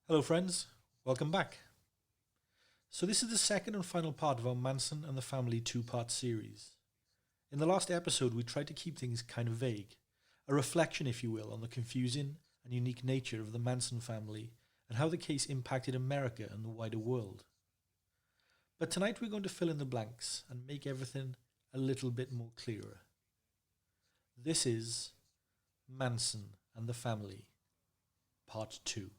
Hello friends, welcome back. So this is the second and final part of our Manson and the Family two-part series. In the last episode we tried to keep things kind of vague, a reflection if you will on the confusing and unique nature of the Manson family and how the case impacted America and the wider world. But tonight we're going to fill in the blanks and make everything a little bit more clearer. This is Manson and the Family, Part 2.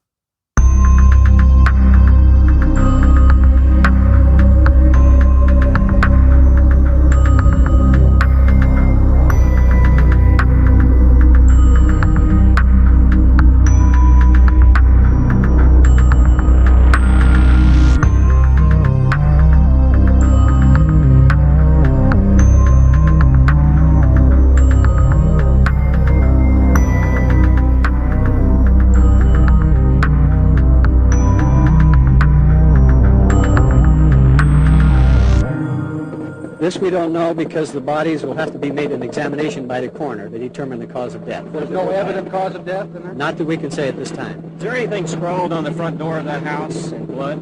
This we don't know because the bodies will have to be made an examination by the coroner to determine the cause of death. There's no evident cause of death in there? Not that we can say at this time. Is there anything scrawled on the front door of that house in blood?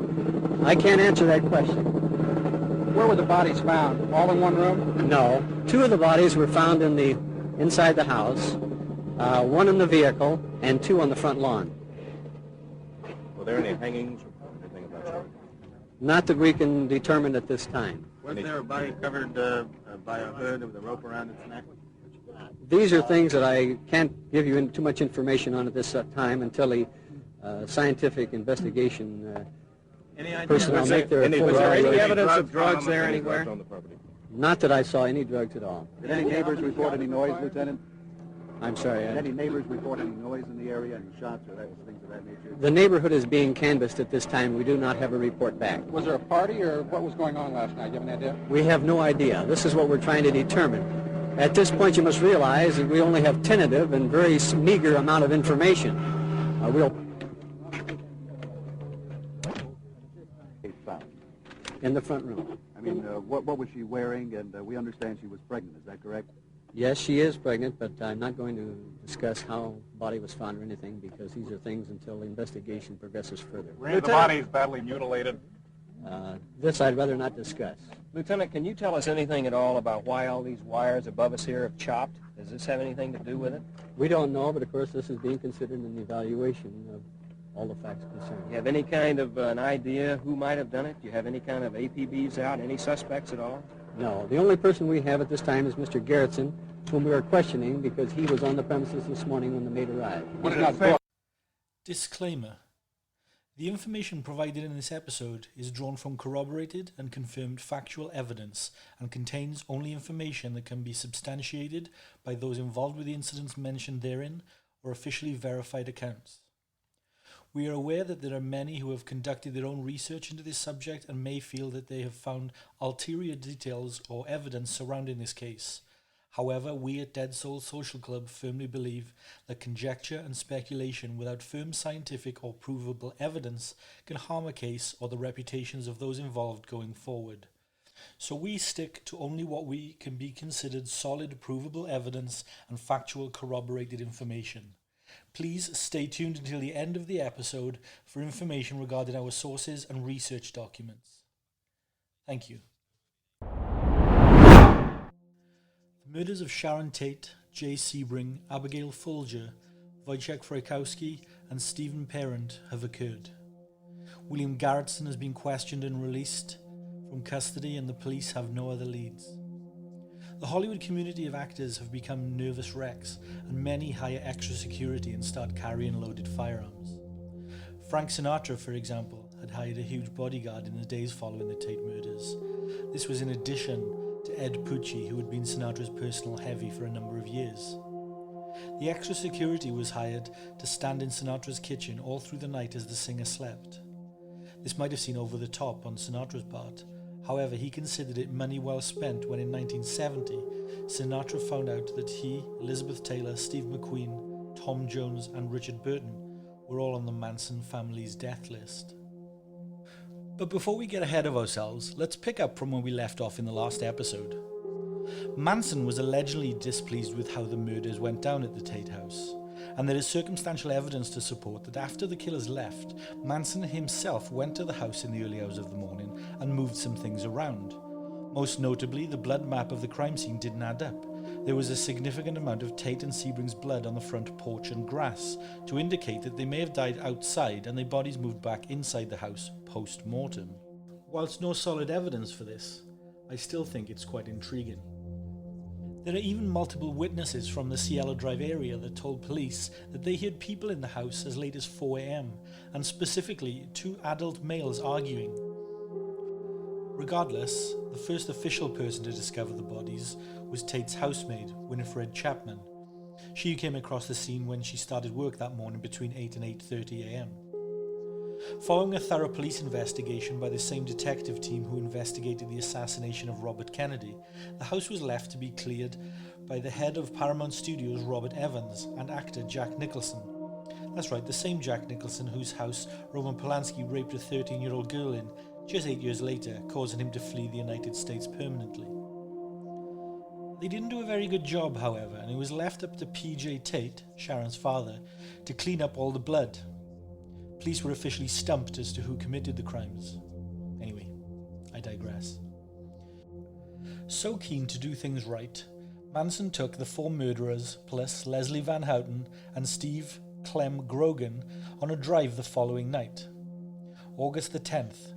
I can't answer that question. Where were the bodies found? All in one room? No. Two of the bodies were found inside the house, one in the vehicle, and two on the front lawn. Were there any hangings or anything of that sort? Not that we can determine at this time. Was there a body covered by a hood with a rope around its neck? These are things that I can't give you too much information on at this time until the scientific investigation personnel make their full Was there any evaluation. evidence of drugs there anywhere? On the property? Not that I saw any drugs at all. Did any neighbors report any noise, Lieutenant? I'm sorry. Did any neighbors report any noise in the area, any shots or things of that nature? The neighborhood is being canvassed at this time. We do not have a report back. Was there a party or what was going on last night? Do you have any idea? We have no idea. This is what we're trying to determine. At this point, you must realize that we only have tentative and very meager amount of information. We'll Found. in the front room. I mean, what was she wearing? And we understand she was pregnant. Is that correct? Yes, she is pregnant, but I'm not going to discuss how the body was found or anything because these are things until the investigation progresses further. Were any of the bodies badly mutilated? This I'd rather not discuss. Lieutenant, can you tell us anything at all about why all these wires above us here have chopped? Does this have anything to do with it? We don't know, but of course this is being considered in the evaluation of all the facts concerned. You have any kind of an idea who might have done it? Do you have any kind of APBs out, any suspects at all? No. The only person we have at this time is Mr. Garrettson, whom we are questioning because he was on the premises this morning when the maid arrived. What did it say? Disclaimer. The information provided in this episode is drawn from corroborated and confirmed factual evidence and contains only information that can be substantiated by those involved with the incidents mentioned therein or officially verified accounts. We are aware that there are many who have conducted their own research into this subject and may feel that they have found ulterior details or evidence surrounding this case. However, we at Dead Soul Social Club firmly believe that conjecture and speculation without firm scientific or provable evidence can harm a case or the reputations of those involved going forward. So we stick to only what we can be considered solid provable evidence and factual corroborated information. Please stay tuned until the end of the episode for information regarding our sources and research documents. Thank you. The murders of Sharon Tate, Jay Sebring, Abigail Folger, Wojciech Frykowski and Stephen Parent have occurred. William Garrettson has been questioned and released from custody and the police have no other leads. The Hollywood community of actors have become nervous wrecks and many hire extra security and start carrying loaded firearms. Frank Sinatra, for example, had hired a huge bodyguard in the days following the Tate murders. This was in addition to Ed Pucci, who had been Sinatra's personal heavy for a number of years. The extra security was hired to stand in Sinatra's kitchen all through the night as the singer slept. This might have seemed over the top on Sinatra's part. However, he considered it money well spent when in 1970, Sinatra found out that he, Elizabeth Taylor, Steve McQueen, Tom Jones and Richard Burton were all on the Manson family's death list. But before we get ahead of ourselves, let's pick up from where we left off in the last episode. Manson was allegedly displeased with how the murders went down at the Tate house, and there is circumstantial evidence to support that after the killers left, Manson himself went to the house in the early hours of the morning and moved some things around. Most notably, the blood map of the crime scene didn't add up. There was a significant amount of Tate and Sebring's blood on the front porch and grass to indicate that they may have died outside and their bodies moved back inside the house post-mortem. Whilst no solid evidence for this, I still think it's quite intriguing. There are even multiple witnesses from the Cielo Drive area that told police that they heard people in the house as late as 4 a.m, and specifically 2 adult males arguing. Regardless, the first official person to discover the bodies was Tate's housemaid, Winifred Chapman. She came across the scene when she started work that morning between 8 and 8:30 a.m. Following a thorough police investigation by the same detective team who investigated the assassination of Robert Kennedy, the house was left to be cleared by the head of Paramount Studios, Robert Evans, and actor Jack Nicholson. That's right, the same Jack Nicholson whose house Roman Polanski raped a 13-year-old girl in just 8 years later, causing him to flee the United States permanently. They didn't do a very good job, however, and it was left up to P.J. Tate, Sharon's father, to clean up all the blood. Police were officially stumped as to who committed the crimes. Anyway, I digress. So keen to do things right, Manson took the 4 murderers plus Leslie Van Houten and Steve Clem Grogan on a drive the following night. August the 10th.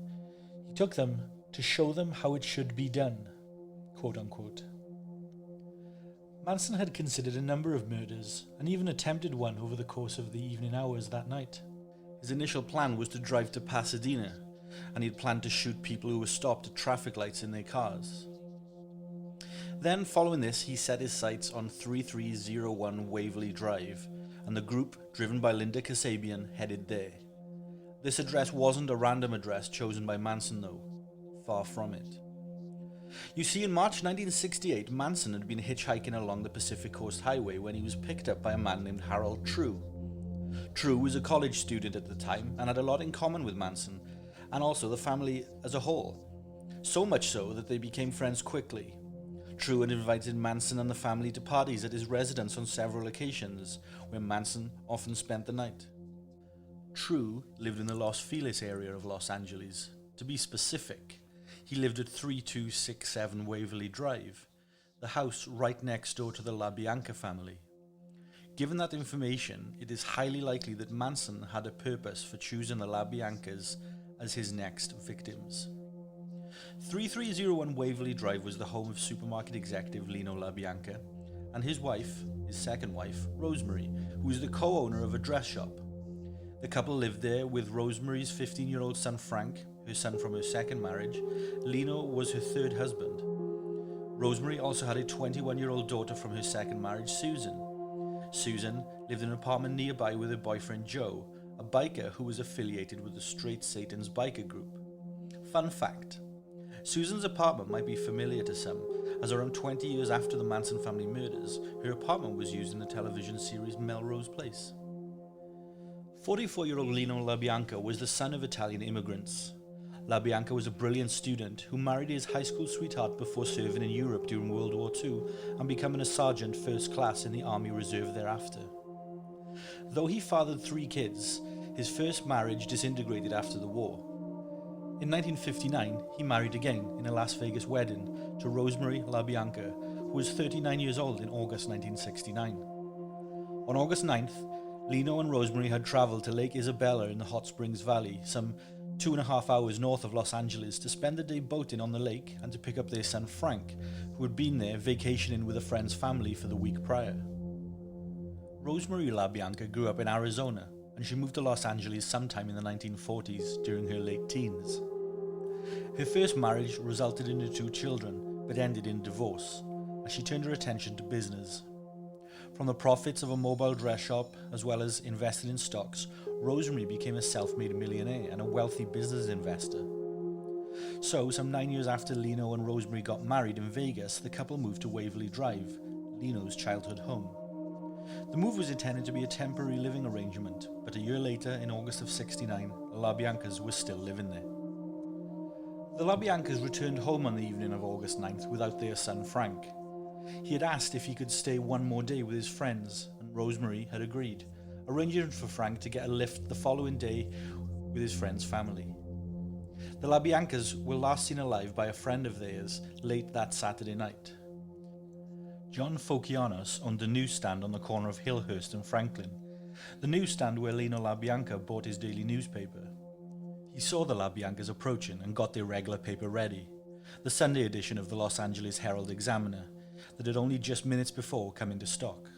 He took them to show them how it should be done, quote unquote. Manson had considered a number of murders and even attempted one over the course of the evening hours that night. His initial plan was to drive to Pasadena, and he'd planned to shoot people who were stopped at traffic lights in their cars. Then, following this, he set his sights on 3301 Waverly Drive, and the group, driven by Linda Kasabian, headed there. This address wasn't a random address chosen by Manson, though. Far from it. You see, in March 1968, Manson had been hitchhiking along the Pacific Coast Highway when he was picked up by a man named Harold True. True was a college student at the time and had a lot in common with Manson, and also the family as a whole. So much so that they became friends quickly. True had invited Manson and the family to parties at his residence on several occasions, where Manson often spent the night. True lived in the Los Feliz area of Los Angeles. To be specific, he lived at 3267 Waverly Drive, the house right next door to the LaBianca family. Given that information, it is highly likely that Manson had a purpose for choosing the LaBiancas as his next victims. 3301 Waverly Drive was the home of supermarket executive Lino LaBianca and his wife, his second wife, Rosemary, who was the co-owner of a dress shop. The couple lived there with Rosemary's 15-year-old son Frank, her son from her second marriage. Lino was her third husband. Rosemary also had a 21-year-old daughter from her second marriage, Susan. Susan lived in an apartment nearby with her boyfriend Joe, a biker who was affiliated with the Straight Satan's biker group. Fun fact, Susan's apartment might be familiar to some, as around 20 years after the Manson family murders, her apartment was used in the television series Melrose Place. 44-year-old Lino LaBianca was the son of Italian immigrants. LaBianca was a brilliant student who married his high school sweetheart before serving in Europe during World War II and becoming a sergeant first class in the Army Reserve thereafter. Though he fathered 3 kids, his first marriage disintegrated after the war. In 1959, he married again in a Las Vegas wedding to Rosemary LaBianca, who was 39 years old in August 1969. On August 9th, Lino and Rosemary had traveled to Lake Isabella in the Hot Springs Valley, some 2.5 hours north of Los Angeles, to spend the day boating on the lake and to pick up their son Frank, who had been there vacationing with a friend's family for the week prior. Rosemary LaBianca grew up in Arizona, and she moved to Los Angeles sometime in the 1940s during her late teens. Her first marriage resulted in her 2 children, but ended in divorce, as she turned her attention to business. From the profits of a mobile dress shop, as well as invested in stocks, Rosemary became a self-made millionaire and a wealthy business investor. So, some 9 years after Lino and Rosemary got married in Vegas, the couple moved to Waverly Drive, Lino's childhood home. The move was intended to be a temporary living arrangement, but a year later, in August of '69, the LaBiancas were still living there. The LaBiancas returned home on the evening of August 9th without their son Frank. He had asked if he could stay one more day with his friends, and and Rosemary had agreed, arranging for Frank to get a lift the following day with his friend's family. The LaBiancas were last seen alive by a friend of theirs late that Saturday night. John Fokianos owned a newsstand on the corner of Hillhurst and Franklin, the newsstand where Lino LaBianca bought his daily newspaper. He saw the LaBiancas approaching and got their regular paper ready, the Sunday edition of the Los Angeles Herald-Examiner, that had only just minutes before come into stock.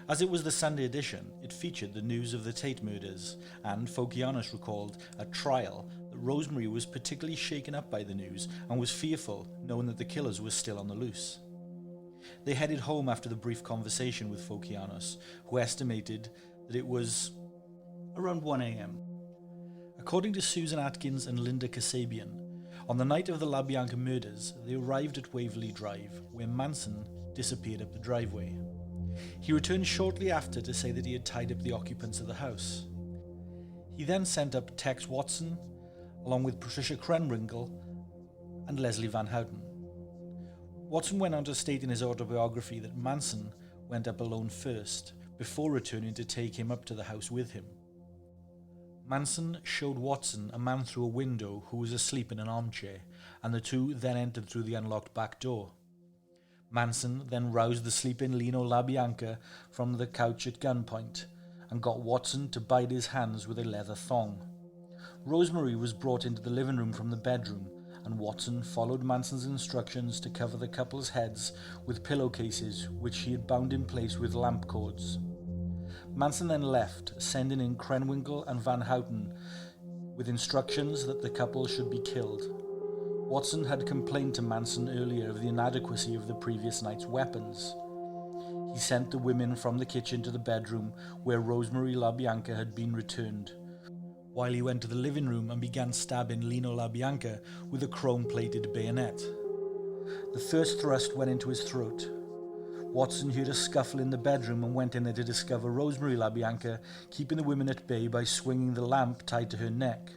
As it was the Sunday edition, it featured the news of the Tate murders, and Fokianos recalled at trial that Rosemary was particularly shaken up by the news and was fearful, knowing that the killers were still on the loose. They headed home after the brief conversation with Fokianos, who estimated that it was around 1 a.m. According to Susan Atkins and Linda Kasabian, on the night of the LaBianca murders, they arrived at Waverly Drive, where Manson disappeared up the driveway. He returned shortly after to say that he had tied up the occupants of the house. He then sent up Tex Watson, along with Patricia Krenwinkel and Leslie Van Houten. Watson went on to state in his autobiography that Manson went up alone first, before returning to take him up to the house with him. Manson showed Watson a man through a window who was asleep in an armchair, and the two then entered through the unlocked back door. Manson then roused the sleeping Lino LaBianca from the couch at gunpoint, and got Watson to bind his hands with a leather thong. Rosemary was brought into the living room from the bedroom, and Watson followed Manson's instructions to cover the couple's heads with pillowcases which he had bound in place with lamp cords. Manson then left, sending in Krenwinkel and Van Houten with instructions that the couple should be killed. Watson had complained to Manson earlier of the inadequacy of the previous night's weapons. He sent the women from the kitchen to the bedroom where Rosemary LaBianca had been returned, while he went to the living room and began stabbing Lino LaBianca with a chrome-plated bayonet. The first thrust went into his throat. Watson heard a scuffle in the bedroom and went in there to discover Rosemary LaBianca keeping the women at bay by swinging the lamp tied to her neck.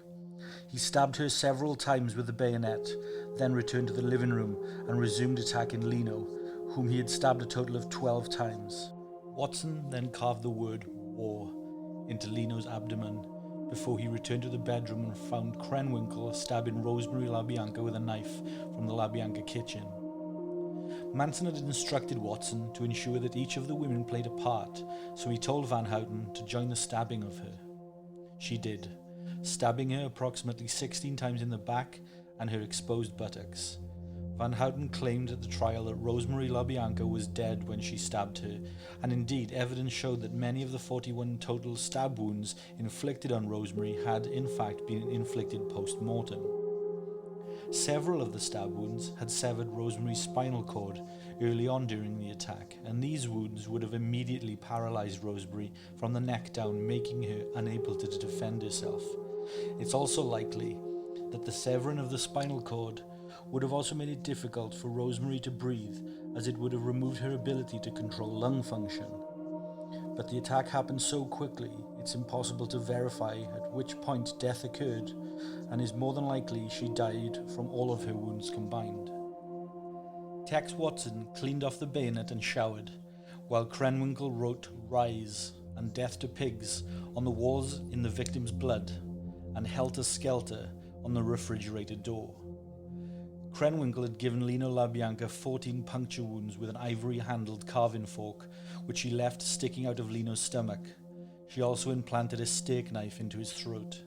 He stabbed her several times with the bayonet, then returned to the living room and resumed attacking Lino, whom he had stabbed a total of 12 times. Watson then carved the word "war" into Lino's abdomen before he returned to the bedroom and found Krenwinkel stabbing Rosemary LaBianca with a knife from the LaBianca kitchen. Manson had instructed Watson to ensure that each of the women played a part, so he told Van Houten to join the stabbing of her. She did, stabbing her approximately 16 times in the back and her exposed buttocks. Van Houten claimed at the trial that Rosemary LaBianca was dead when she stabbed her, and indeed evidence showed that many of the 41 total stab wounds inflicted on Rosemary had in fact been inflicted post-mortem. Several of the stab wounds had severed Rosemary's spinal cord early on during the attack, and these wounds would have immediately paralyzed Rosemary from the neck down, making her unable to defend herself. It's also likely that the severing of the spinal cord would have also made it difficult for Rosemary to breathe, as it would have removed her ability to control lung function. But the attack happened so quickly, it's impossible to verify at which point death occurred, and is more than likely she died from all of her wounds combined. Tex Watson cleaned off the bayonet and showered, while Krenwinkel wrote "Rise" and "Death to Pigs" on the walls in the victim's blood, and "Helter Skelter" on the refrigerator door. Krenwinkel had given Lino LaBianca 14 puncture wounds with an ivory-handled carving fork, which she left sticking out of Lino's stomach. She also implanted a steak knife into his throat.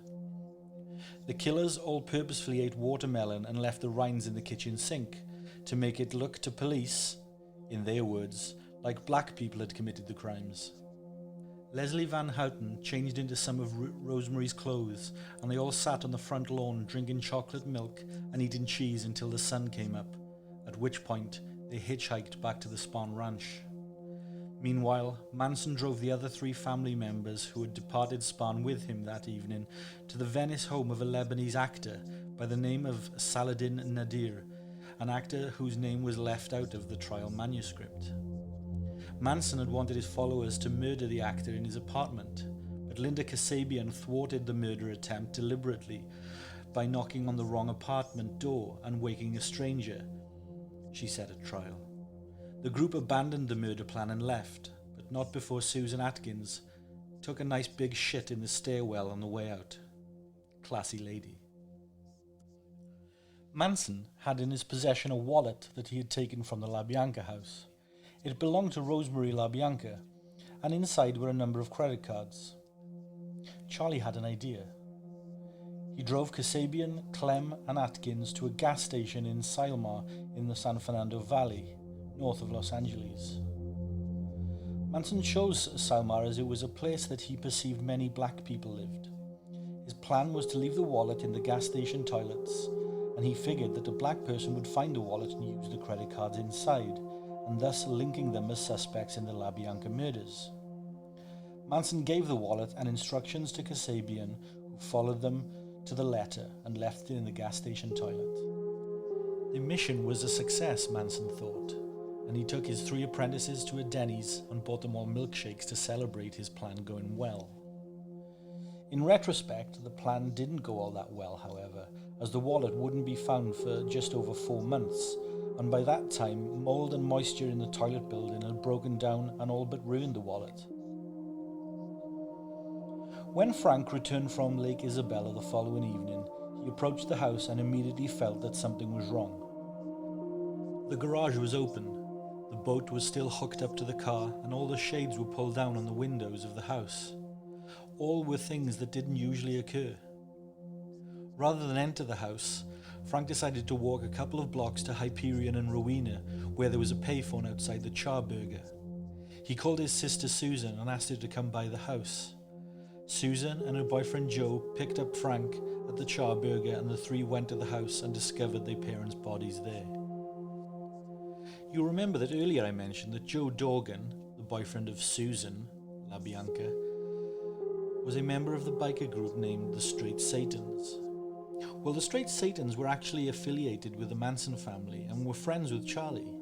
The killers all purposefully ate watermelon and left the rinds in the kitchen sink to make it look to police, in their words, like black people had committed the crimes. Leslie Van Houten changed into some of Rosemary's clothes, and they all sat on the front lawn drinking chocolate milk and eating cheese until the sun came up, at which point they hitchhiked back to the Spahn Ranch. Meanwhile, Manson drove the other 3 family members who had departed Spahn with him that evening to the Venice home of a Lebanese actor by the name of Saladin Nadir, an actor whose name was left out of the trial manuscript. Manson had wanted his followers to murder the actor in his apartment, but Linda Kasabian thwarted the murder attempt deliberately by knocking on the wrong apartment door and waking a stranger, she said at trial. The group abandoned the murder plan and left, but not before Susan Atkins took a nice big shit in the stairwell on the way out. Classy lady. Manson had in his possession a wallet that he had taken from the LaBianca house. It belonged to Rosemary LaBianca, and inside were a number of credit cards. Charlie had an idea. He drove Kasabian, Clem and Atkins to a gas station in Sylmar in the San Fernando Valley, north of Los Angeles. Manson chose Sylmar as it was a place that he perceived many black people lived. His plan was to leave the wallet in the gas station toilets, and he figured that a black person would find the wallet and use the credit cards inside, and thus linking them as suspects in the LaBianca murders. Manson gave the wallet and instructions to Kasabian, who followed them to the letter and left it in the gas station toilet. The mission was a success, Manson thought, and he took his 3 apprentices to a Denny's and bought them all milkshakes to celebrate his plan going well. In retrospect, the plan didn't go all that well, however, as the wallet wouldn't be found for just over 4 months, and by that time, mold and moisture in the toilet building had broken down and all but ruined the wallet. When Frank returned from Lake Isabella the following evening, he approached the house and immediately felt that something was wrong. The garage was open, the boat was still hooked up to the car, and all the shades were pulled down on the windows of the house. All were things that didn't usually occur. Rather than enter the house, Frank decided to walk a couple of blocks to Hyperion and Rowena, where there was a payphone outside the Charburger. He called his sister Susan and asked her to come by the house. Susan and her boyfriend Joe picked up Frank at the Charburger, and the 3 went to the house and discovered their parents' bodies there. You'll remember that earlier I mentioned that Joe Dorgan, the boyfriend of Susan LaBianca, was a member of the biker group named the Straight Satans. Well, the Straight Satans were actually affiliated with the Manson family and were friends with Charlie.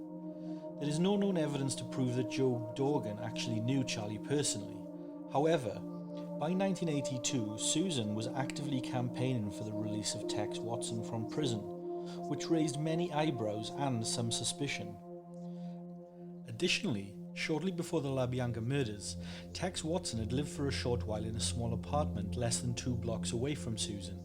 There is no known evidence to prove that Joe Dorgan actually knew Charlie personally. However, by 1982, Susan was actively campaigning for the release of Tex Watson from prison, which raised many eyebrows and some suspicion. Additionally, shortly before the LaBianca murders, Tex Watson had lived for a short while in a small apartment less than 2 blocks away from Susan.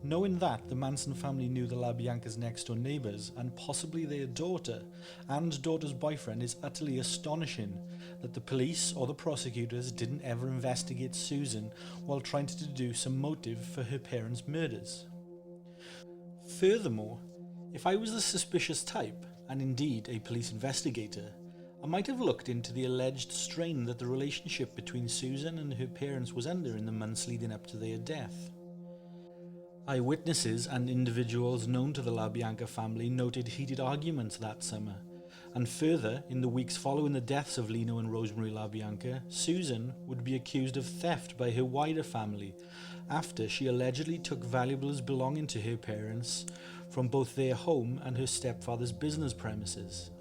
Knowing that, the Manson family knew the LaBianca's next-door neighbours and possibly their daughter and daughter's boyfriend, is utterly astonishing that the police or the prosecutors didn't ever investigate Susan while trying to deduce a motive for her parents' murders. Furthermore, if I was the suspicious type, and indeed a police investigator, I might have looked into the alleged strain that the relationship between Susan and her parents was under in the months leading up to their death. Eyewitnesses and individuals known to the LaBianca family noted heated arguments that summer, and further, in the weeks following the deaths of Lino and Rosemary LaBianca, Susan would be accused of theft by her wider family after she allegedly took valuables belonging to her parents from both their home and her stepfather's business premises.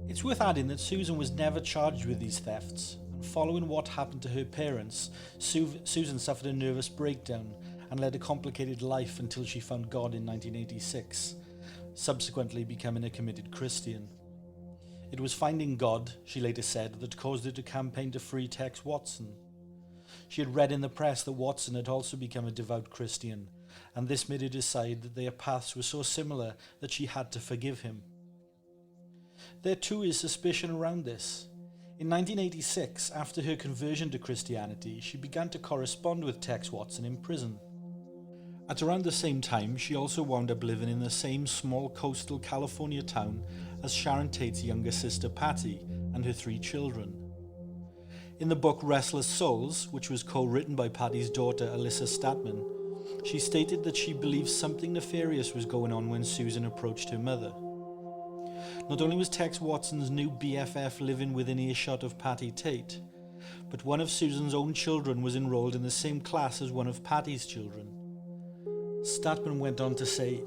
It's worth adding that Susan was never charged with these thefts, and following what happened to her parents, Susan suffered a nervous breakdown and led a complicated life until she found God in 1986, subsequently becoming a committed Christian. It was finding God, she later said, that caused her to campaign to free Tex Watson. She had read in the press that Watson had also become a devout Christian, and this made her decide that their paths were so similar that she had to forgive him. There too is suspicion around this. In 1986, after her conversion to Christianity, she began to correspond with Tex Watson in prison. At around the same time, she also wound up living in the same small coastal California town as Sharon Tate's younger sister Patty and her 3 children. In the book Restless Souls, which was co-written by Patty's daughter Alyssa Statman, she stated that she believed something nefarious was going on when Susan approached her mother. Not only was Tex Watson's new BFF living within earshot of Patty Tate, but one of Susan's own children was enrolled in the same class as one of Patty's children. Statman went on to say,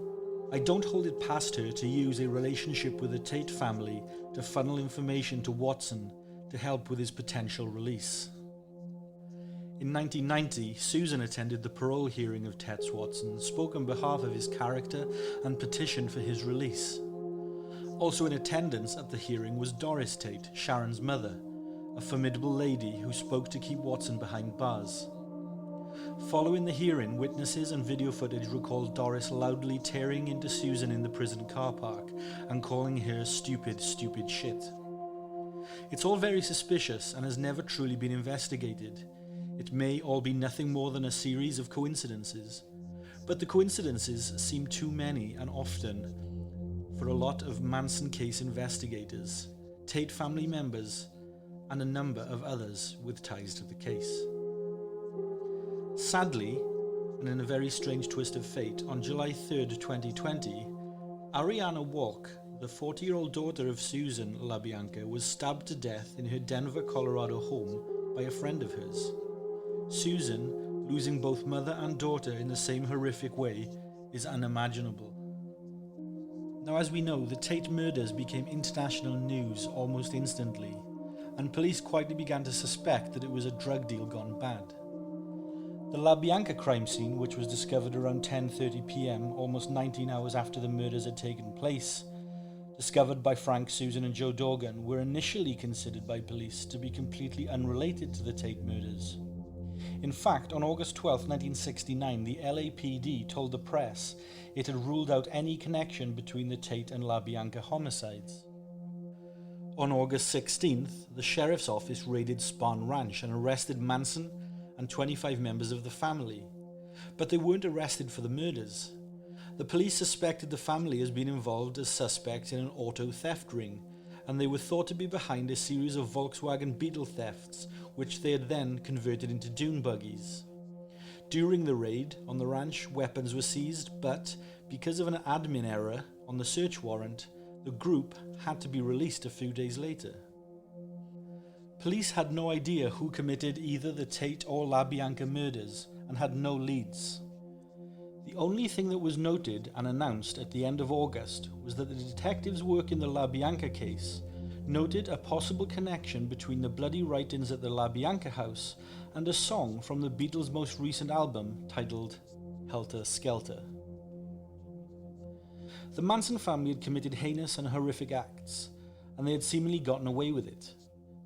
"I don't hold it past her to use a relationship with the Tate family to funnel information to Watson to help with his potential release." In 1990, Susan attended the parole hearing of Tex Watson, spoke on behalf of his character, and petitioned for his release. Also in attendance at the hearing was Doris Tate, Sharon's mother, a formidable lady who spoke to keep Watson behind bars. Following the hearing, witnesses and video footage recalled Doris loudly tearing into Susan in the prison car park and calling her stupid, stupid shit. It's all very suspicious and has never truly been investigated. It may all be nothing more than a series of coincidences, but the coincidences seem too many and often for a lot of Manson case investigators, Tate family members, and a number of others with ties to the case. Sadly, and in a very strange twist of fate, on July 3rd, 2020, Ariana Walk, the 40-year-old daughter of Susan LaBianca, was stabbed to death in her Denver, Colorado home by a friend of hers. Susan, losing both mother and daughter in the same horrific way, is unimaginable. Now, as we know, the Tate murders became international news almost instantly, and police quietly began to suspect that it was a drug deal gone bad. The LaBianca crime scene, which was discovered around 10:30 p.m., almost 19 hours after the murders had taken place, discovered by Frank, Susan and Joe Dorgan, were initially considered by police to be completely unrelated to the Tate murders. In fact, on August 12, 1969, the LAPD told the press it had ruled out any connection between the Tate and LaBianca homicides. On August 16th, the sheriff's office raided Spahn Ranch and arrested Manson and 25 members of the family, but they weren't arrested for the murders. The police suspected the family as being involved as suspects in an auto theft ring, and they were thought to be behind a series of Volkswagen Beetle thefts, which they had then converted into dune buggies. During the raid on the ranch, weapons were seized, but because of an admin error on the search warrant, the group had to be released a few days later. Police had no idea who committed either the Tate or LaBianca murders and had no leads. The only thing that was noted and announced at the end of August was that the detectives working the LaBianca case noted a possible connection between the bloody write-ins at the LaBianca house and a song from the Beatles' most recent album titled Helter Skelter. The Manson family had committed heinous and horrific acts, and they had seemingly gotten away with it.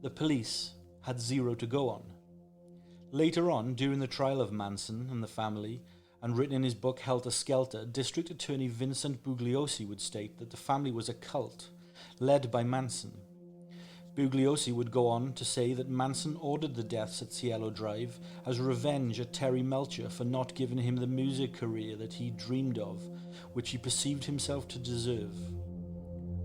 The police had zero to go on. Later on, during the trial of Manson and the family, and written in his book Helter Skelter, District Attorney Vincent Bugliosi would state that the family was a cult, led by Manson. Bugliosi would go on to say that Manson ordered the deaths at Cielo Drive as revenge at Terry Melcher for not giving him the music career that he dreamed of, which he perceived himself to deserve.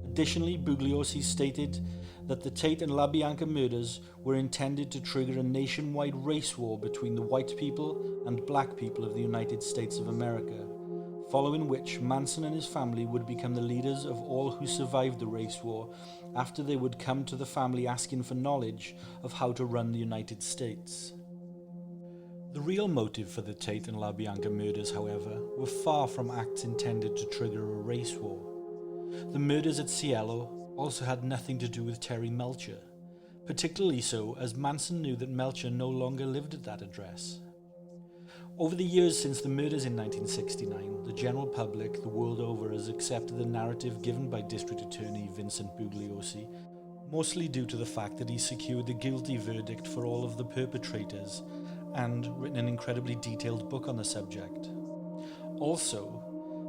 Additionally, Bugliosi stated that the Tate and LaBianca murders were intended to trigger a nationwide race war between the white people and black people of the United States of America, following which Manson and his family would become the leaders of all who survived the race war after they would come to the family asking for knowledge of how to run the United States. The real motive for the Tate and LaBianca murders, however, were far from acts intended to trigger a race war. The murders at Cielo also had nothing to do with Terry Melcher, particularly so as Manson knew that Melcher no longer lived at that address. Over the years since the murders in 1969, the general public the world over has accepted the narrative given by District Attorney Vincent Bugliosi, mostly due to the fact that he secured the guilty verdict for all of the perpetrators and written an incredibly detailed book on the subject. Also,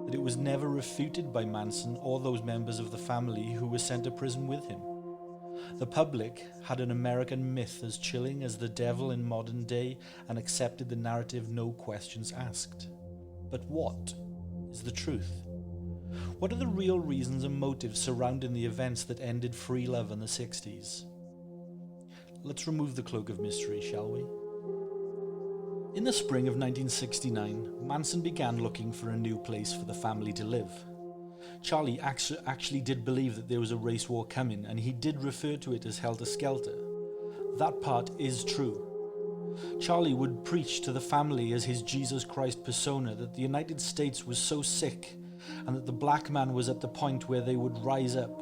that it was never refuted by Manson or those members of the family who were sent to prison with him. The public had an American myth as chilling as the devil in modern day and accepted the narrative no questions asked. But what is the truth? What are the real reasons and motives surrounding the events that ended free love in the 60s? Let's remove the cloak of mystery, shall we? In the spring of 1969, Manson began looking for a new place for the family to live. Charlie actually did believe that there was a race war coming, and he did refer to it as Helter Skelter. That part is true. Charlie would preach to the family as his Jesus Christ persona that the United States was so sick and that the black man was at the point where they would rise up.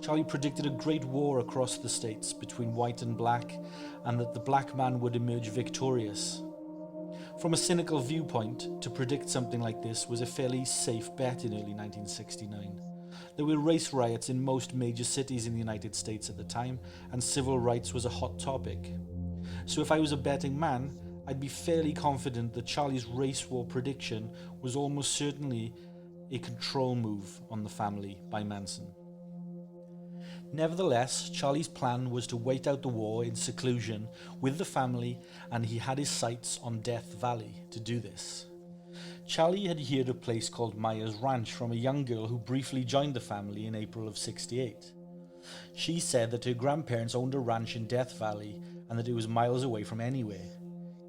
Charlie predicted a great war across the states between white and black, and that the black man would emerge victorious. From a cynical viewpoint, to predict something like this was a fairly safe bet in early 1969. There were race riots in most major cities in the United States at the time, and civil rights was a hot topic. So if I was a betting man, I'd be fairly confident that Charlie's race war prediction was almost certainly a control move on the family by Manson. Nevertheless, Charlie's plan was to wait out the war in seclusion with the family, and he had his sights on Death Valley to do this. Charlie had heard of a place called Myers Ranch from a young girl who briefly joined the family in April of '68. She said that her grandparents owned a ranch in Death Valley and that it was miles away from anywhere.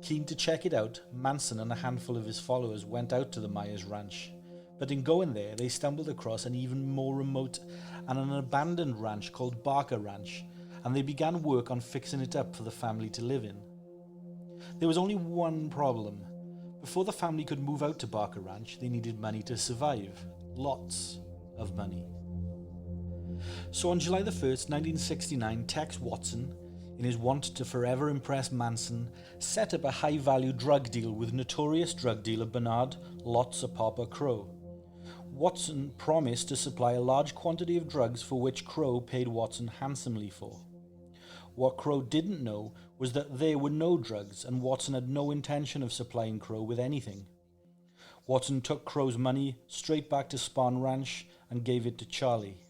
Keen to check it out, Manson and a handful of his followers went out to the Myers Ranch. But in going there, they stumbled across an even more remote and an abandoned ranch called Barker Ranch, and they began work on fixing it up for the family to live in. There was only one problem. Before the family could move out to Barker Ranch, they needed money to survive. Lots of money. So on July the 1st, 1969, Tex Watson, in his want to forever impress Manson, set up a high-value drug deal with notorious drug dealer Bernard "Lots of Papa" Crow. Watson promised to supply a large quantity of drugs for which Crow paid Watson handsomely for. What Crow didn't know was that there were no drugs, and Watson had no intention of supplying Crow with anything. Watson took Crow's money straight back to Spahn Ranch and gave it to Charlie.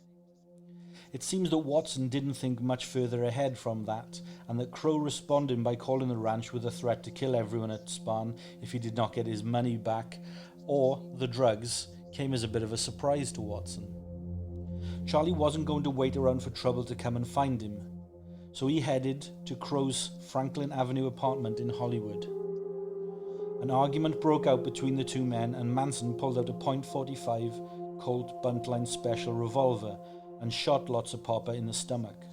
It seems that Watson didn't think much further ahead from that, and that Crow responded by calling the ranch with a threat to kill everyone at Spahn if he did not get his money back, or the drugs, came as a bit of a surprise to Watson. Charlie wasn't going to wait around for trouble to come and find him, so he headed to Crow's Franklin Avenue apartment in Hollywood. An argument broke out between the two men, and Manson pulled out a .45 Colt Buntline Special revolver and shot Lots of Papa in the stomach.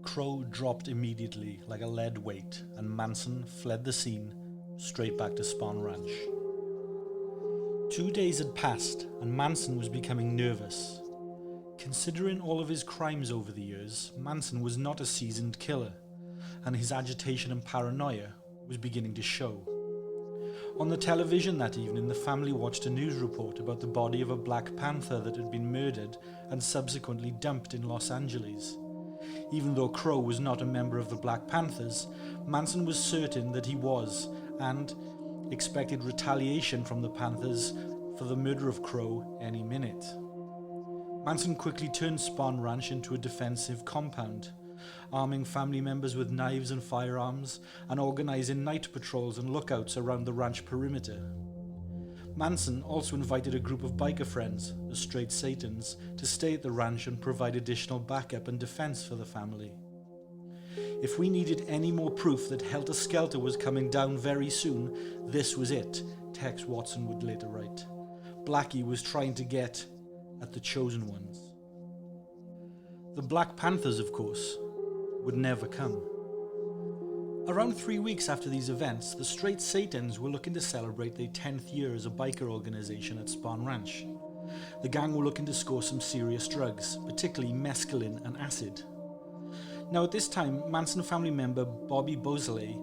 Crow dropped immediately like a lead weight, and Manson fled the scene straight back to Spahn Ranch. 2 days had passed, and Manson was becoming nervous. Considering all of his crimes over the years, Manson was not a seasoned killer, and his agitation and paranoia was beginning to show. On the television that evening, the family watched a news report about the body of a Black Panther that had been murdered and subsequently dumped in Los Angeles. Even though Crow was not a member of the Black Panthers, Manson was certain that he was, and expected retaliation from the Panthers for the murder of Crow any minute. Manson quickly turned Spahn Ranch into a defensive compound, arming family members with knives and firearms and organizing night patrols and lookouts around the ranch perimeter. Manson also invited a group of biker friends, the Straight Satans, to stay at the ranch and provide additional backup and defense for the family. If we needed any more proof that Helter Skelter was coming down very soon, this was it, Tex Watson would later write. Blackie was trying to get at the chosen ones. The Black Panthers, of course, would never come. Around 3 weeks after these events, the Straight Satans were looking to celebrate their 10th year as a biker organization at Spahn Ranch. The gang were looking to score some serious drugs, particularly mescaline and acid. Now at this time, Manson family member Bobby Bosley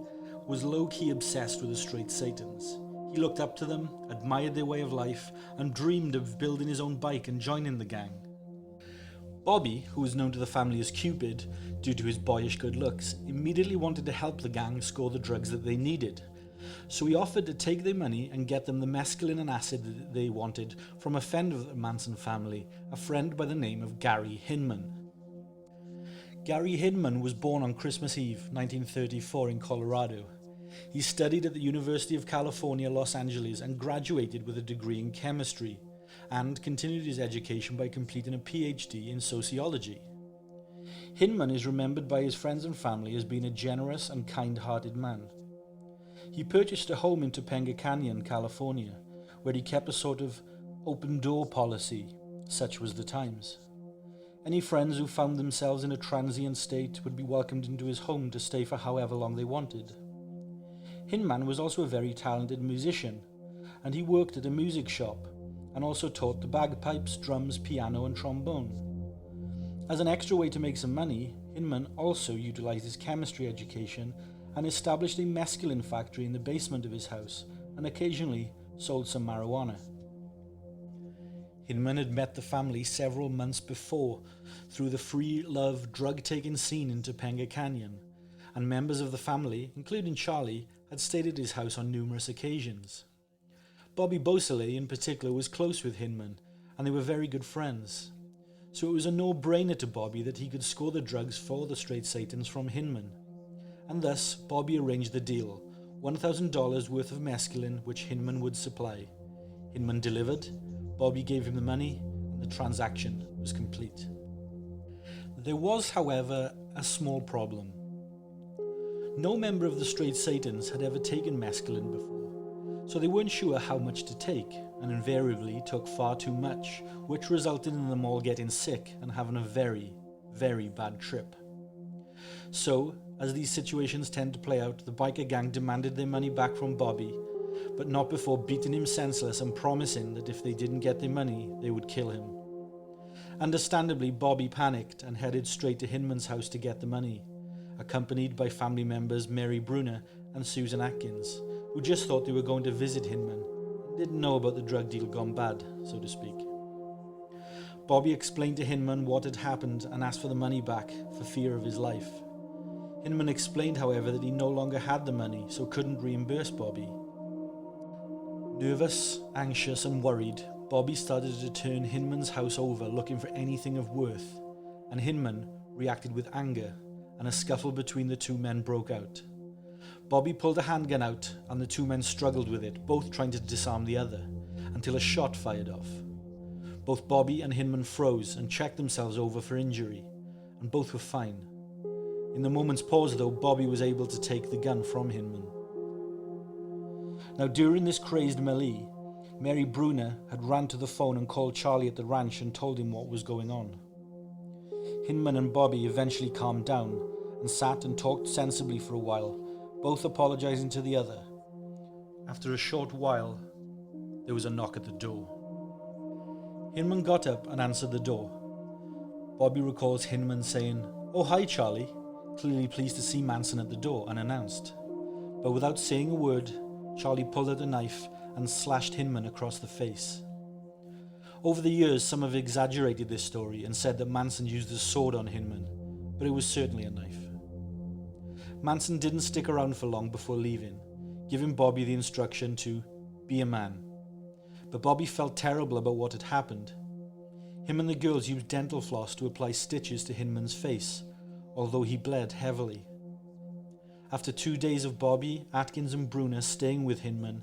was low-key obsessed with the Straight Satans. He looked up to them, admired their way of life, and dreamed of building his own bike and joining the gang. Bobby, who was known to the family as Cupid due to his boyish good looks, immediately wanted to help the gang score the drugs that they needed. So he offered to take their money and get them the mescaline and acid that they wanted from a friend of the Manson family, a friend by the name of Gary Hinman. Gary Hinman was born on Christmas Eve, 1934 in Colorado. He studied at the University of California, Los Angeles, and graduated with a degree in chemistry, and continued his education by completing a PhD in sociology. Hinman is remembered by his friends and family as being a generous and kind-hearted man. He purchased a home in Topanga Canyon, California, where he kept a sort of open-door policy, such was the times. Any friends who found themselves in a transient state would be welcomed into his home to stay for however long they wanted. Hinman was also a very talented musician, and he worked at a music shop, and also taught the bagpipes, drums, piano, and trombone. As an extra way to make some money, Hinman also utilized his chemistry education and established a mescaline factory in the basement of his house, and occasionally sold some marijuana. Hinman had met the family several months before through the free love drug-taking scene in Topanga Canyon, and members of the family, including Charlie, had stayed at his house on numerous occasions. Bobby Beausoleil in particular was close with Hinman, and they were very good friends. So it was a no-brainer to Bobby that he could score the drugs for the Straight Satans from Hinman. And thus, Bobby arranged the deal, $1,000 worth of mescaline which Hinman would supply. Hinman delivered, Bobby gave him the money, and the transaction was complete. There was, however, a small problem. No member of the Straight Satans had ever taken mescaline before, so they weren't sure how much to take, and invariably took far too much, which resulted in them all getting sick and having a very, very bad trip. So, as these situations tend to play out, the biker gang demanded their money back from Bobby, but not before beating him senseless and promising that if they didn't get their money, they would kill him. Understandably, Bobby panicked and headed straight to Hinman's house to get the money, accompanied by family members Mary Bruner and Susan Atkins, who just thought they were going to visit Hinman and didn't know about the drug deal gone bad, so to speak. Bobby explained to Hinman what had happened and asked for the money back for fear of his life. Hinman explained, however, that he no longer had the money, so couldn't reimburse Bobby. Nervous, anxious and worried, Bobby started to turn Hinman's house over looking for anything of worth, and Hinman reacted with anger, and a scuffle between the two men broke out. Bobby pulled a handgun out, and the two men struggled with it, both trying to disarm the other, until a shot fired off. Both Bobby and Hinman froze and checked themselves over for injury, and both were fine. In the moment's pause, though, Bobby was able to take the gun from Hinman. Now, during this crazed melee, Mary Bruner had ran to the phone and called Charlie at the ranch and told him what was going on. Hinman and Bobby eventually calmed down and sat and talked sensibly for a while, both apologizing to the other. After a short while, there was a knock at the door. Hinman got up and answered the door. Bobby recalls Hinman saying, "Oh, hi, Charlie," clearly pleased to see Manson at the door, unannounced. But without saying a word, Charlie pulled out a knife and slashed Hinman across the face. Over the years, some have exaggerated this story and said that Manson used a sword on Hinman, but it was certainly a knife. Manson didn't stick around for long before leaving, giving Bobby the instruction to be a man. But Bobby felt terrible about what had happened. Him and the girls used dental floss to apply stitches to Hinman's face, although he bled heavily. After 2 days of Bobby, Atkins and Bruner staying with Hinman,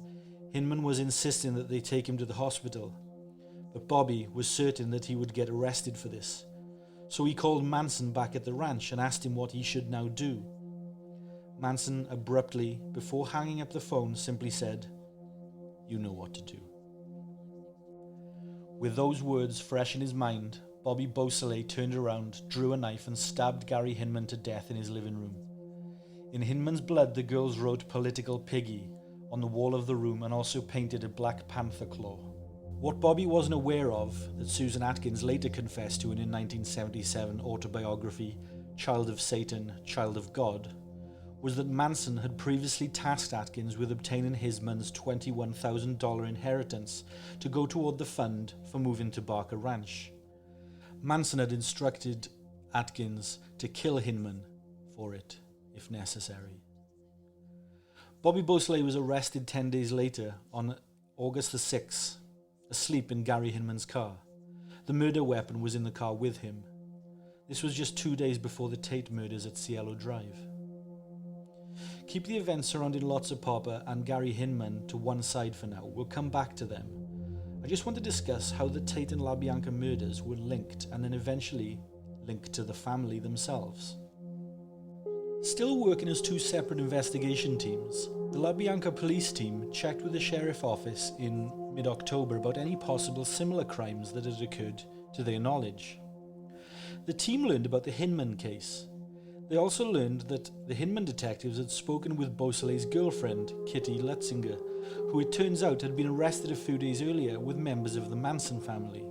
Hinman was insisting that they take him to the hospital. But Bobby was certain that he would get arrested for this. So he called Manson back at the ranch and asked him what he should now do. Manson abruptly, before hanging up the phone, simply said, "You know what to do." With those words fresh in his mind, Bobby Beausoleil turned around, drew a knife and stabbed Gary Hinman to death in his living room. In Hinman's blood, the girls wrote "Political Piggy" on the wall of the room and also painted a Black Panther claw. What Bobby wasn't aware of, that Susan Atkins later confessed to in her 1977 autobiography, Child of Satan, Child of God, was that Manson had previously tasked Atkins with obtaining Hinman's $21,000 inheritance to go toward the fund for moving to Barker Ranch. Manson had instructed Atkins to kill Hinman for it, if necessary. Bobby Beausoleil was arrested 10 days later on August the 6th, asleep in Gary Hinman's car. The murder weapon was in the car with him. This was just 2 days before the Tate murders at Cielo Drive. Keep the events surrounding Lotsa Papa and Gary Hinman to one side for now. We'll come back to them. I just want to discuss how the Tate and LaBianca murders were linked and then eventually linked to the family themselves. Still working as two separate investigation teams, the LaBianca police team checked with the sheriff office in mid-October about any possible similar crimes that had occurred to their knowledge. The team learned about the Hinman case. They also learned that the Hinman detectives had spoken with Beausoleil's girlfriend, Kitty Lutzinger, who it turns out had been arrested a few days earlier with members of the Manson family.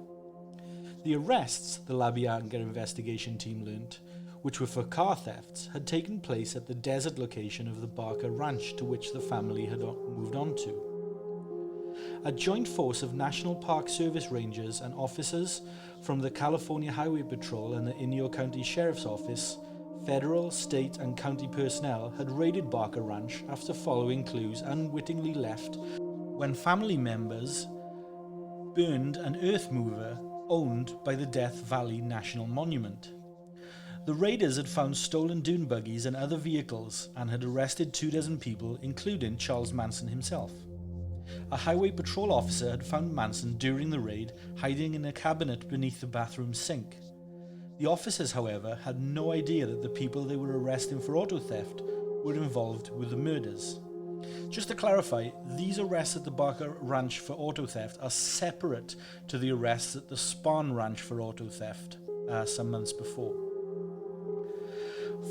The arrests, the LaBianca investigation team learned, which were for car thefts, had taken place at the desert location of the Barker Ranch to which the family had moved on to. A joint force of National Park Service rangers and officers from the California Highway Patrol and the Inyo County Sheriff's Office, federal, state and county personnel had raided Barker Ranch after following clues unwittingly left when family members burned an earth mover owned by the Death Valley National Monument. The raiders had found stolen dune buggies and other vehicles and had arrested 24 people, including Charles Manson himself. A highway patrol officer had found Manson during the raid hiding in a cabinet beneath the bathroom sink. The officers, however, had no idea that the people they were arresting for auto theft were involved with the murders. Just to clarify, these arrests at the Barker Ranch for auto theft are separate to the arrests at the Spahn Ranch for auto theft some months before.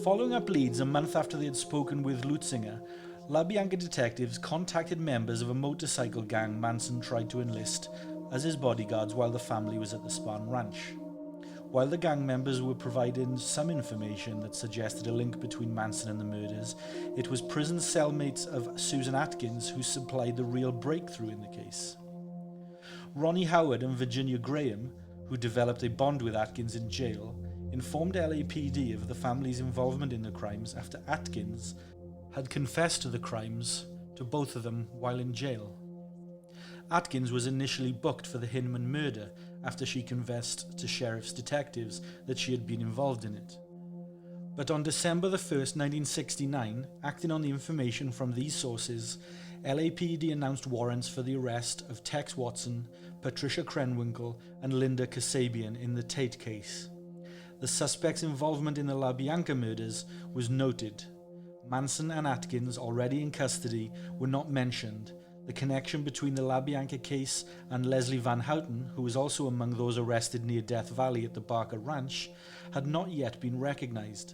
Following up leads a month after they had spoken with Lutzinger, La Bianca detectives contacted members of a motorcycle gang Manson tried to enlist as his bodyguards while the family was at the Spahn Ranch. While the gang members were providing some information that suggested a link between Manson and the murders, it was prison cellmates of Susan Atkins who supplied the real breakthrough in the case. Ronnie Howard and Virginia Graham, who developed a bond with Atkins in jail, informed LAPD of the family's involvement in the crimes after Atkins had confessed to the crimes to both of them while in jail. Atkins was initially booked for the Hinman murder after she confessed to sheriff's detectives that she had been involved in it. But on December the 1st, 1969, acting on the information from these sources, LAPD announced warrants for the arrest of Tex Watson, Patricia Krenwinkel, and Linda Kasabian in the Tate case. The suspects' involvement in the La Bianca murders was noted. Manson and Atkins, already in custody, were not mentioned. The connection between the La Bianca case and Leslie Van Houten, who was also among those arrested near Death Valley at the Barker Ranch, had not yet been recognized.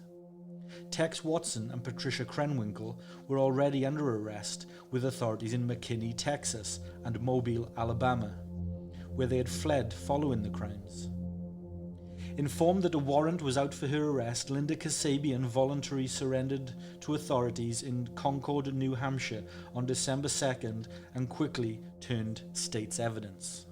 Tex Watson and Patricia Krenwinkel were already under arrest with authorities in McKinney, Texas and Mobile, Alabama, where they had fled following the crimes. Informed that a warrant was out for her arrest, Linda Kasabian voluntarily surrendered to authorities in Concord, New Hampshire on December 2nd and quickly turned state's evidence.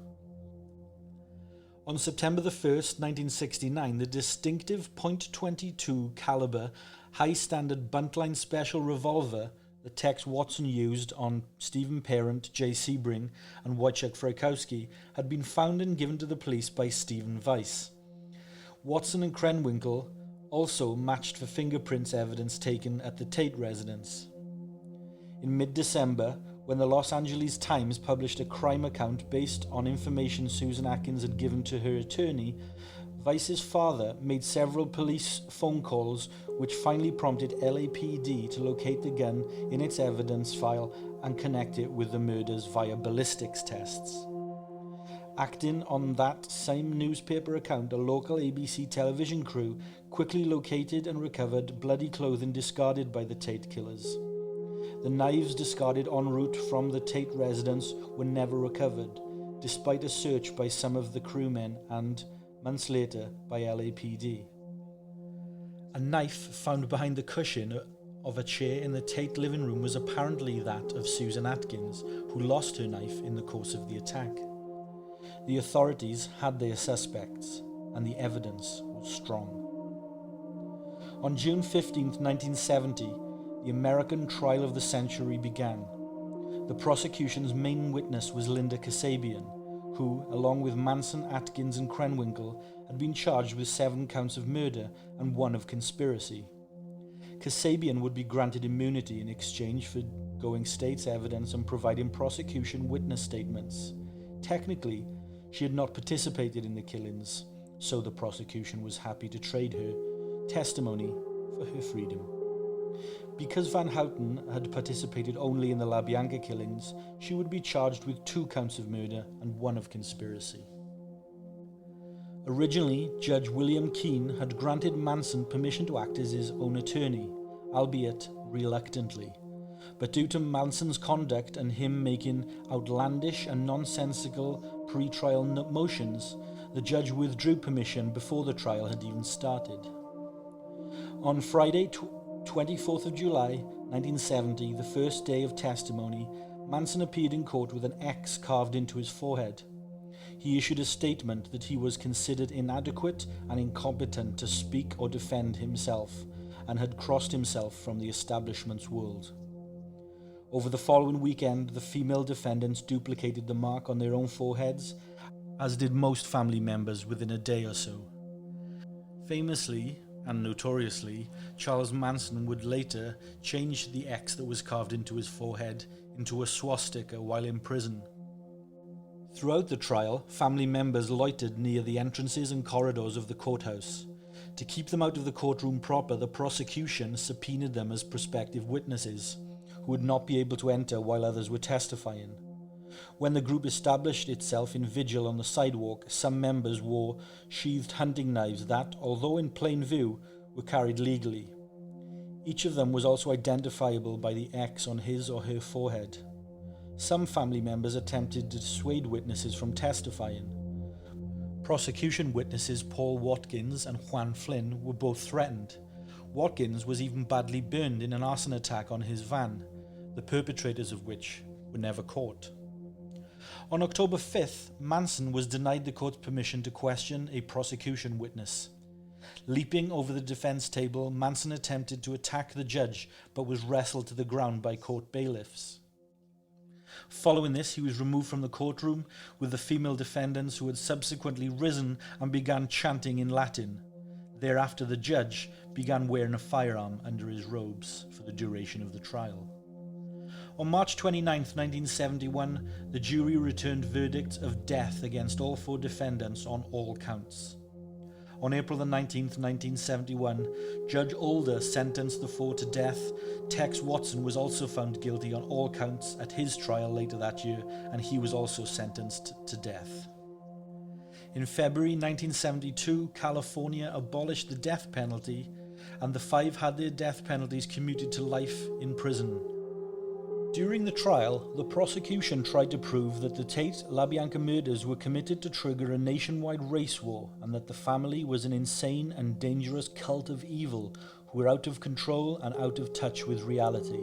On September the 1st, 1969, the distinctive .22 caliber high-standard buntline special revolver that Tex Watson used on Stephen Parent, Jay Sebring and Wojciech Frykowski had been found and given to the police by Stephen Weiss. Watson and Krenwinkel also matched for fingerprints evidence taken at the Tate residence. In mid-December, when the Los Angeles Times published a crime account based on information Susan Atkins had given to her attorney, Weiss's father made several police phone calls which finally prompted LAPD to locate the gun in its evidence file and connect it with the murders via ballistics tests. Acting on that same newspaper account, a local ABC television crew quickly located and recovered bloody clothing discarded by the Tate killers. The knives discarded en route from the Tate residence were never recovered, despite a search by some of the crewmen and, months later, by LAPD. A knife found behind the cushion of a chair in the Tate living room was apparently that of Susan Atkins, who lost her knife in the course of the attack. The authorities had their suspects, and the evidence was strong. On June 15, 1970, the American trial of the century began. The prosecution's main witness was Linda Kasabian, who, along with Manson, Atkins and Krenwinkel, had been charged with 7 counts of murder and 1 of conspiracy. Kasabian would be granted immunity in exchange for going state's evidence and providing prosecution witness statements. Technically, she had not participated in the killings, so the prosecution was happy to trade her testimony for her freedom. Because Van Houten had participated only in the La Bianca killings, she would be charged with 2 counts of murder and 1 of conspiracy. Originally, Judge William Keene had granted Manson permission to act as his own attorney, albeit reluctantly. But due to Manson's conduct and him making outlandish and nonsensical pre-trial motions, the judge withdrew permission before the trial had even started. On Friday, 24th of July, 1970, the first day of testimony, Manson appeared in court with an X carved into his forehead. He issued a statement that he was considered inadequate and incompetent to speak or defend himself, and had crossed himself from the establishment's world. Over the following weekend, the female defendants duplicated the mark on their own foreheads, as did most family members within a day or so. Famously, and notoriously, Charles Manson would later change the X that was carved into his forehead into a swastika while in prison. Throughout the trial, family members loitered near the entrances and corridors of the courthouse. To keep them out of the courtroom proper, the prosecution subpoenaed them as prospective witnesses, who would not be able to enter while others were testifying. When the group established itself in vigil on the sidewalk, some members wore sheathed hunting knives that, although in plain view, were carried legally. Each of them was also identifiable by the X on his or her forehead. Some family members attempted to dissuade witnesses from testifying. Prosecution witnesses Paul Watkins and Juan Flynn were both threatened. Watkins was even badly burned in an arson attack on his van, the perpetrators of which were never caught. On October 5th, Manson was denied the court's permission to question a prosecution witness. Leaping over the defense table, Manson attempted to attack the judge, but was wrestled to the ground by court bailiffs. Following this, he was removed from the courtroom with the female defendants, who had subsequently risen and began chanting in Latin. Thereafter, the judge began wearing a firearm under his robes for the duration of the trial. On March 29, 1971, the jury returned verdicts of death against all 4 defendants on all counts. On April 19, 1971, Judge Older sentenced the 4 to death. Tex Watson was also found guilty on all counts at his trial later that year, and he was also sentenced to death. In February 1972, California abolished the death penalty, and the 5 had their death penalties commuted to life in prison. During the trial, the prosecution tried to prove that the Tate-LaBianca murders were committed to trigger a nationwide race war, and that the family was an insane and dangerous cult of evil who were out of control and out of touch with reality.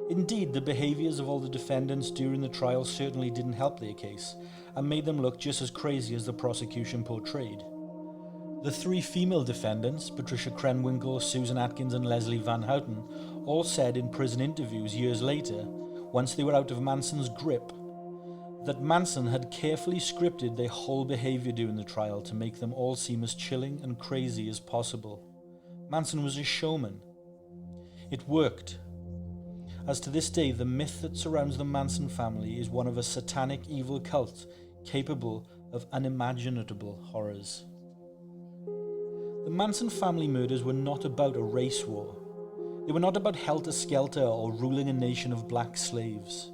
Indeed, the behaviours of all the defendants during the trial certainly didn't help their case, and made them look just as crazy as the prosecution portrayed. The 3 female defendants, Patricia Krenwinkel, Susan Atkins and Leslie Van Houten, all said in prison interviews years later, once they were out of Manson's grip, that Manson had carefully scripted their whole behaviour during the trial to make them all seem as chilling and crazy as possible. Manson was a showman. It worked. As to this day, the myth that surrounds the Manson family is one of a satanic evil cult capable of unimaginable horrors. The Manson family murders were not about a race war. They were not about helter-skelter or ruling a nation of black slaves.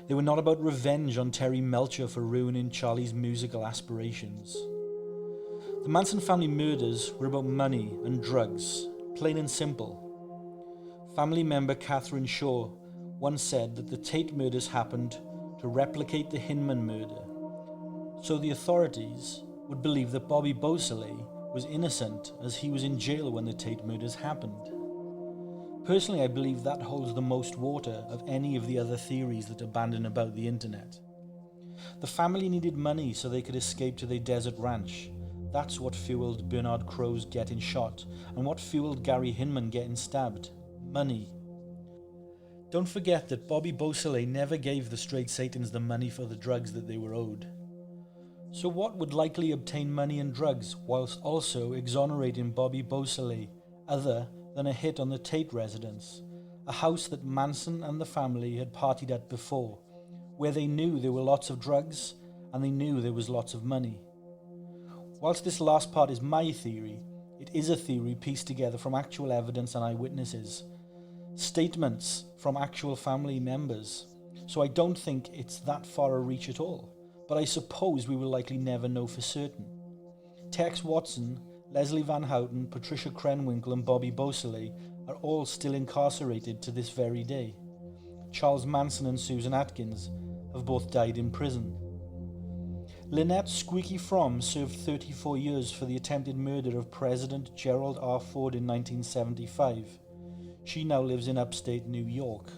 They were not about revenge on Terry Melcher for ruining Charlie's musical aspirations. The Manson family murders were about money and drugs, plain and simple. Family member Catherine Shaw once said that the Tate murders happened to replicate the Hinman murder, so the authorities would believe that Bobby Beausoleil was innocent, as he was in jail when the Tate murders happened. Personally, I believe that holds the most water of any of the other theories that abandon about the internet. The family needed money so they could escape to their desert ranch. That's what fueled Bernard Crowes getting shot, and what fueled Gary Hinman getting stabbed. Money. Don't forget that Bobby Beausoleil never gave the Straight Satans the money for the drugs that they were owed. So what would likely obtain money and drugs whilst also exonerating Bobby Beausoleil, other than a hit on the Tate residence, a house that Manson and the family had partied at before, where they knew there were lots of drugs and they knew there was lots of money. Whilst this last part is my theory, it is a theory pieced together from actual evidence and eyewitnesses, statements from actual family members, so I don't think it's that far a reach at all, but I suppose we will likely never know for certain. Tex Watson, Leslie Van Houten, Patricia Krenwinkel and Bobby Beausoleil are all still incarcerated to this very day. Charles Manson and Susan Atkins have both died in prison. Lynette Squeaky Fromm served 34 years for the attempted murder of President Gerald R. Ford in 1975. She now lives in upstate New York.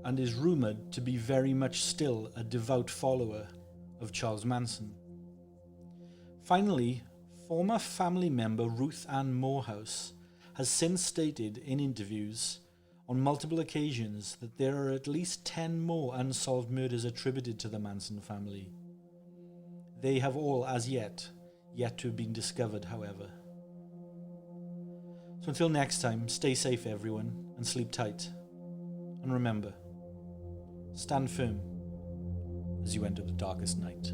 and is rumoured to be very much still a devout follower of Charles Manson. Finally, former family member Ruth Ann Morehouse has since stated in interviews on multiple occasions that there are at least 10 more unsolved murders attributed to the Manson family. They have all, as yet to have been discovered, however. So until next time, stay safe everyone, and sleep tight. And remember, stand firm as you enter the darkest night.